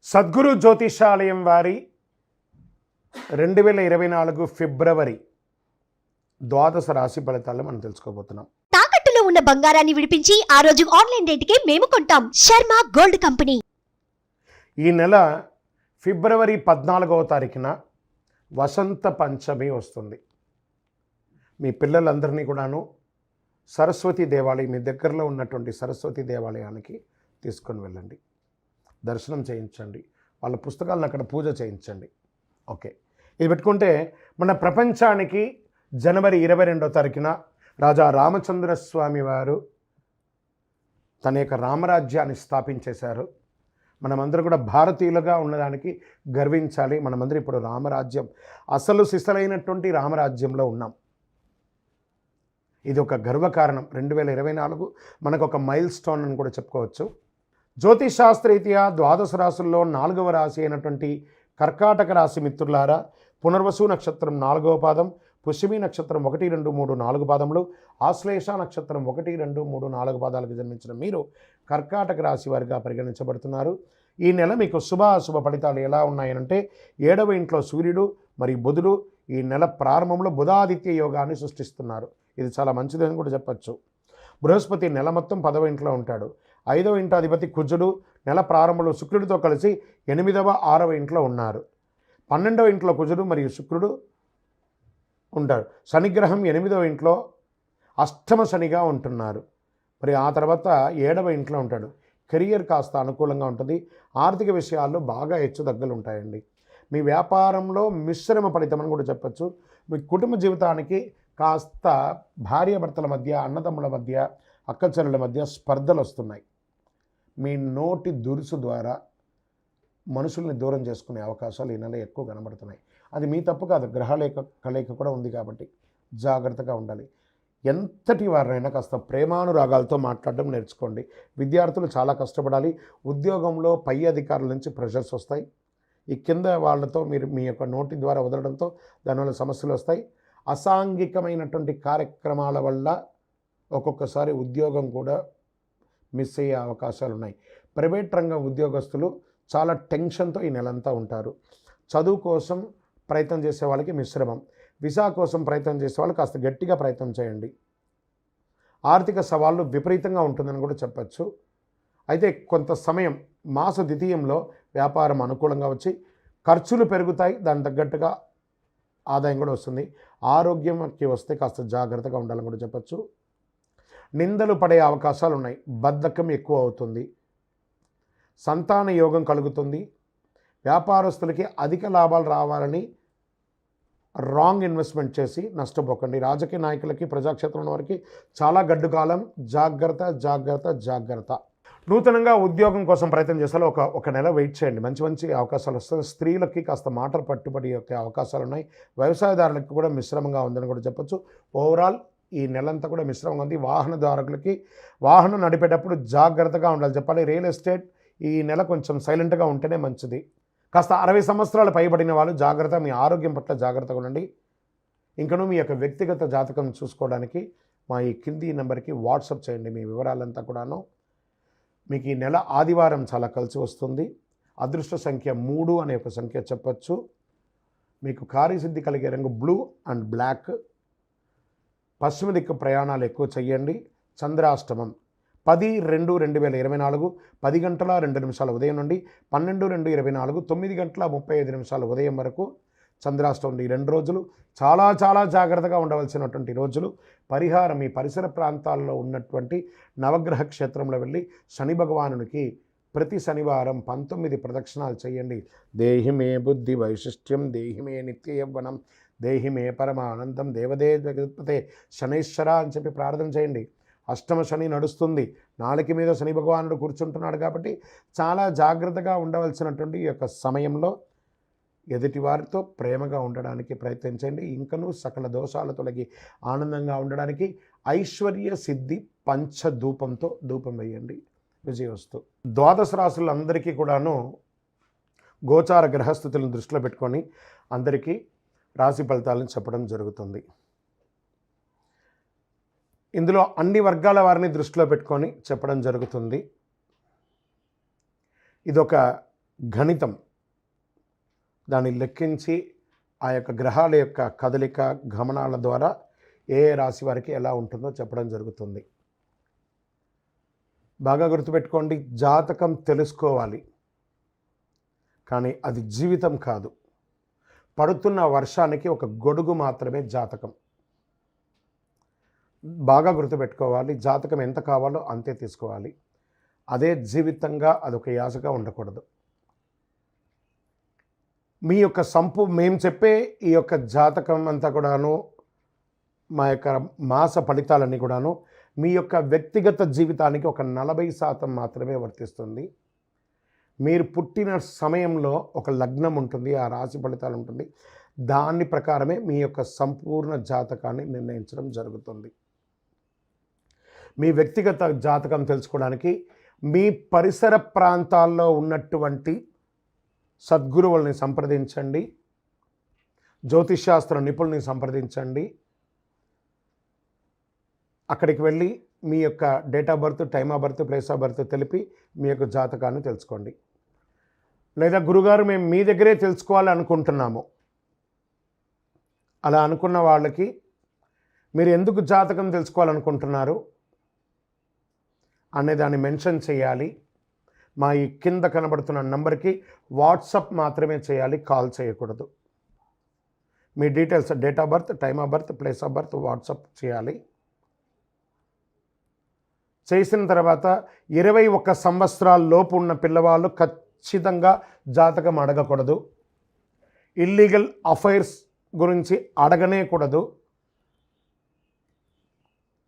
సద్గురు జ్యోతిషాలయం వారి 2024 ఫిబ్రవరి ద్వాదశ రాశి ఫలితాలను మనం తెలుసుకోబోతున్నాం. తాకట్టులో ఉన్న బంగారాన్ని విడిపించి ఆ రోజు ఆన్లైన్ రేటుకే మేము కొంటాం. Sharma gold company. ఈ నెల ఫిబ్రవరి 14వ తారీఖున వసంత పంచమి వస్తుంది. మీ పిల్లలందరినీ కూడాను సరస్వతి దేవాలయం, మీ దగ్గరలో ఉన్నటువంటి సరస్వతి దేవాలయానికి తీసుకొని వెళ్ళండి, దర్శనం చేయించండి, వాళ్ళ పుస్తకాలను అక్కడ పూజ చేయించండి. ఓకే, ఇది పెట్టుకుంటే మన ప్రపంచానికి జనవరి 22వ తారీఖున రాజా రామచంద్ర స్వామి వారు తన యొక్క రామరాజ్యాన్ని స్థాపించేశారు. మనమందరూ కూడా భారతీయులుగా ఉన్నదానికి గర్వించాలి. మనమందరూ ఇప్పుడు రామరాజ్యం, అసలు సిసలైనటువంటి రామరాజ్యంలో ఉన్నాం. ఇది ఒక గర్వకారణం. 2024 మనకు ఒక మైల్ స్టోన్ అని కూడా చెప్పుకోవచ్చు. జ్యోతిషాస్త్రరీత్యా ద్వాదశ రాశుల్లో 4వ రాశి అయినటువంటి కర్కాటక రాశి మిత్రులారా, పునర్వసు నక్షత్రం 4వ పాదం, పుష్యమి నక్షత్రం 1, 2, 3, 4 పాదములు, ఆశ్లేష నక్షత్రం 1, 2, 3, 4 పాదాలకు జన్మించిన మీరు కర్కాటక రాశి వారిగా పరిగణించబడుతున్నారు. ఈ నెల మీకు శుభాశుభ ఫలితాలు ఎలా ఉన్నాయనంటే, 7వ ఇంట్లో సూర్యుడు మరియు బుధుడు ఈ నెల ప్రారంభంలో బుధాదిత్య యోగాన్ని సృష్టిస్తున్నారు. ఇది చాలా మంచిదని కూడా చెప్పచ్చు. బృహస్పతి నెల మొత్తం 10వ ఇంట్లో ఉంటాడు. 5వ ఇంట అధిపతి కుజుడు నెల ప్రారంభంలో శుక్రుడితో కలిసి 8వ, 6వ ఇంట్లో ఉన్నారు. 12వ ఇంట్లో కుజుడు మరియు శుక్రుడు ఉంటారు. శనిగ్రహం 8వ ఇంట్లో అష్టమ శనిగా ఉంటున్నారు. మరి ఆ తర్వాత 7వ ఇంట్లో ఉంటాడు. కెరియర్ కాస్త అనుకూలంగా ఉంటుంది. ఆర్థిక విషయాల్లో బాగా హెచ్చుతగ్గులు ఉంటాయండి. మీ వ్యాపారంలో మిశ్రమ ఫలితం అని కూడా చెప్పచ్చు. మీ కుటుంబ జీవితానికి కాస్త భార్యాభర్తల మధ్య, అన్నదమ్ముల మధ్య, అక్కచెల్లెల మధ్య స్పర్ధలు వస్తున్నాయి. మీ నోటి దురుసు ద్వారా మనుషుల్ని దూరం చేసుకునే అవకాశాలు ఈ నెల ఎక్కువ కనబడుతున్నాయి. అది మీ తప్పు కాదు, గ్రహాల కలయిక కూడా ఉంది కాబట్టి జాగ్రత్తగా ఉండాలి. ఎంతటి వారినైనా కాస్త ప్రేమానురాగాలతో మాట్లాడడం నేర్చుకోండి. విద్యార్థులు చాలా కష్టపడాలి. ఉద్యోగంలో పై అధికారుల నుంచి ప్రెషర్స్ వస్తాయి. ఈ కింద వాళ్ళతో మీరు మీ యొక్క నోటి ద్వారా వదలడంతో దానివల్ల సమస్యలు వస్తాయి. అసాంఘికమైనటువంటి కార్యక్రమాల వల్ల ఒక్కొక్కసారి ఉద్యోగం కూడా మిస్ అయ్యే అవకాశాలు ఉన్నాయి. ప్రైవేట్ రంగం ఉద్యోగస్తులు చాలా టెన్షన్తో ఈ నెలంతా ఉంటారు. చదువు కోసం ప్రయత్నం చేసే వాళ్ళకి మిశ్రమం, వీసా కోసం ప్రయత్నం చేసే వాళ్ళు కాస్త గట్టిగా ప్రయత్నం చేయండి. ఆర్థిక సవాళ్ళు విపరీతంగా ఉంటుందని కూడా చెప్పచ్చు. అయితే కొంత సమయం మాస ద్వితీయంలో వ్యాపారం అనుకూలంగా వచ్చి ఖర్చులు పెరుగుతాయి, దానికి తగ్గట్టుగా ఆదాయం కూడా వస్తుంది. ఆరోగ్యంకి వస్తే కాస్త జాగ్రత్తగా ఉండాలని కూడా చెప్పచ్చు. నిందలు పడే అవకాశాలు ఉన్నాయి. బద్ధకం ఎక్కువ అవుతుంది. సంతాన యోగం కలుగుతుంది. వ్యాపారస్తులకి అధిక లాభాలు రావాలని రాంగ్ ఇన్వెస్ట్మెంట్ చేసి నష్టపోకండి. రాజకీయ నాయకులకి, ప్రజాక్షేత్రంలో వారికి చాలా గడ్డు కాలం. జాగ్రత్త జాగ్రత్త జాగ్రత్త. నూతనంగా ఉద్యోగం కోసం ప్రయత్నం చేస్తే ఒక నెల వెయిట్ చేయండి, మంచి మంచి అవకాశాలు వస్తాయి. స్త్రీలకి కాస్త మాటలు పట్టుబడి యొక్క అవకాశాలు ఉన్నాయి. వ్యవసాయదారులకు కూడా మిశ్రమంగా ఉందని కూడా చెప్పచ్చు. ఓవరాల్ ఈ నెలంతా కూడా మిశ్రమంగా ఉంది. వాహనదారులకి వాహనం నడిపేటప్పుడు జాగ్రత్తగా ఉండాలి చెప్పాలి. రియల్ ఎస్టేట్ ఈ నెల కొంచెం సైలెంట్గా ఉంటేనే మంచిది. కాస్త 60 సంవత్సరాలు పైబడిన వాళ్ళు జాగ్రత్త, మీ ఆరోగ్యం పట్ల జాగ్రత్తగా ఉండండి. ఇంకనూ మీ యొక్క వ్యక్తిగత జాతకం చూసుకోవడానికి మా ఈ కింది నెంబర్కి వాట్సాప్ చేయండి మీ వివరాలంతా కూడాను. మీకు ఈ నెల ఆదివారం చాలా కలిసి వస్తుంది. అదృష్ట సంఖ్య 3 అనే ఒక సంఖ్య చెప్పచ్చు. మీకు కార్యసిద్ధి కలిగే రంగు బ్లూ అండ్ బ్లాక్. పశ్చిమ దిక్కు ప్రయాణాలు ఎక్కువ చేయండి. చంద్రాష్టమం 10/2/2024 10 గంటల 2 నిమిషాల ఉదయం నుండి 12/2/24 9 గంటల 35 నిమిషాల ఉదయం వరకు చంద్రాష్టమం. ఈ 2 రోజులు చాలా చాలా జాగ్రత్తగా ఉండవలసినటువంటి రోజులు. పరిహారం, మీ పరిసర ప్రాంతాల్లో ఉన్నటువంటి నవగ్రహ క్షేత్రంలో వెళ్ళి శని భగవానునికి ప్రతి శనివారం 19 ప్రదక్షిణాలు చేయండి. దేహిమే బుద్ధి వైశిష్ట్యం, దేహిమే నిత్య యవ్వనం, దేహిమే పరమానందం, దేవదే జగత్పతే శనైశ్వర అని చెప్పి ప్రార్థన చేయండి. అష్టమ శని నడుస్తుంది. నాలుక మీద శని భగవానుడు కూర్చుంటున్నాడు కాబట్టి చాలా జాగ్రత్తగా ఉండవలసినటువంటి ఈ యొక్క సమయంలో ఎదుటివారితో ప్రేమగా ఉండడానికి ప్రయత్నించండి. ఇంకనూ సకల దోషాలు తొలగి ఆనందంగా ఉండడానికి ఐశ్వర్య సిద్ధి పంచధూపంతో ధూపం వేయండి. విజయవస్తు. ద్వాదశ రాశులందరికీ కూడాను గోచార గ్రహస్థితులను దృష్టిలో పెట్టుకొని అందరికీ రాశి ఫలితాలను చెప్పడం జరుగుతుంది. ఇందులో అన్ని వర్గాల వారిని దృష్టిలో పెట్టుకొని చెప్పడం జరుగుతుంది. ఇదొక గణితం దాన్ని లెక్కించి ఆ యొక్క గ్రహాల యొక్క కదలిక గమనాల ద్వారా ఏ రాశి వారికి ఎలా ఉంటుందో చెప్పడం జరుగుతుంది. బాగా గుర్తుపెట్టుకోండి, జాతకం తెలుసుకోవాలి, కానీ అది జీవితం కాదు. పడుతున్న వర్షానికి ఒక గొడుగు మాత్రమే జాతకం. బాగా గుర్తుపెట్టుకోవాలి, జాతకం ఎంత కావాలో అంతే తీసుకోవాలి. అదే జీవితంగా అదొక యాసగా ఉండకూడదు. మీ యొక్క మేము చెప్పే ఈ యొక్క జాతకం అంతా కూడాను, మా యొక్క మాస ఫలితాలన్నీ కూడాను మీ యొక్క వ్యక్తిగత జీవితానికి ఒక 40% మాత్రమే వర్తిస్తుంది. మీరు పుట్టిన సమయంలో ఒక లగ్నం ఉంటుంది, ఆ రాశి ఫలితాలు ఉంటుంది, దాని ప్రకారమే మీ యొక్క సంపూర్ణ జాతకాన్ని నిర్ణయించడం జరుగుతుంది. మీ వ్యక్తిగత జాతకం తెలుసుకోవడానికి మీ పరిసర ప్రాంతాల్లో ఉన్నటువంటి సద్గురువుల్ని సంప్రదించండి, జ్యోతిష్శాస్త్ర నిపుణుల్ని సంప్రదించండి. అక్కడికి వెళ్ళి మీ యొక్క date of birth, time of birth, place of birth తెలిపి మీ యొక్క జాతకాన్ని తెలుసుకోండి. లేదా గురుగారు మేము మీ దగ్గరే తెలుసుకోవాలి అనుకుంటున్నాము, అలా అనుకున్న వాళ్ళకి మీరు ఎందుకు జాతకం తెలుసుకోవాలనుకుంటున్నారు అనేదాన్ని మెన్షన్ చేయాలి. మా ఈ కింద కనబడుతున్న నంబర్కి వాట్సాప్ మాత్రమే చేయాలి, కాల్ చేయకూడదు. మీ details, date of birth, time of birth, place of birth WhatsApp చేయాలి. చేసిన తర్వాత 21 సంవత్సరాల లోపు ఉన్న పిల్లవాళ్ళు ఖచ్చితంగా జాతకం అడగకూడదు. ఇల్లీగల్ అఫైర్స్ గురించి అడగనే కూడదు.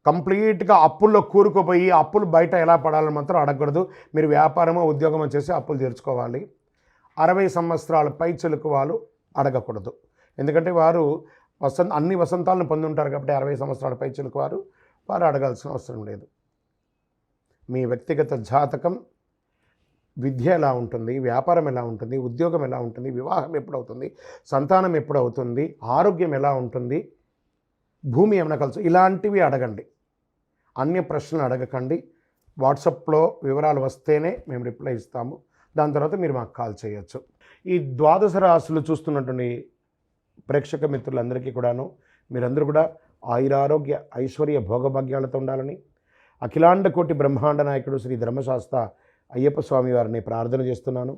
కంప్లీట్గా అప్పుల్లో కూరుకుపోయి అప్పులు బయట ఎలా పడాలని మాత్రం అడగకూడదు. మీరు వ్యాపారమో ఉద్యోగమో చేసి అప్పులు తీర్చుకోవాలి. 60 సంవత్సరాల పై చిలుకు వాళ్ళు అడగకూడదు. ఎందుకంటే వారు అన్ని వసంతాలను పొంది ఉంటారు కాబట్టి 60 సంవత్సరాల పై చిలుకు వారు అడగాల్సిన అవసరం లేదు. మీ వ్యక్తిగత జాతకం, విద్య ఎలా ఉంటుంది, వ్యాపారం ఎలా ఉంటుంది, ఉద్యోగం ఎలా ఉంటుంది, వివాహం ఎప్పుడవుతుంది, సంతానం ఎప్పుడవుతుంది, ఆరోగ్యం ఎలా ఉంటుంది, భూమి ఏమైనా కలిసి, ఇలాంటివి అడగండి. అన్య ప్రశ్నలు అడగకండి. వాట్సాప్లో వివరాలు వస్తేనే మేము రిప్లై ఇస్తాము. దాని తర్వాత మీరు మాకు కాల్ చేయొచ్చు. ఈ 12 రాశులు చూస్తున్నటువంటి ప్రేక్షక మిత్రులందరికీ కూడాను మీరందరూ కూడా ఆయురారోగ్య ఐశ్వర్య భోగభాగ్యాలతో ఉండాలని అఖిలాండ కోటి బ్రహ్మాండ నాయకుడు శ్రీ ధర్మశాస్త్ర అయ్యప్ప స్వామి వారిని ప్రార్థన చేస్తున్నాను.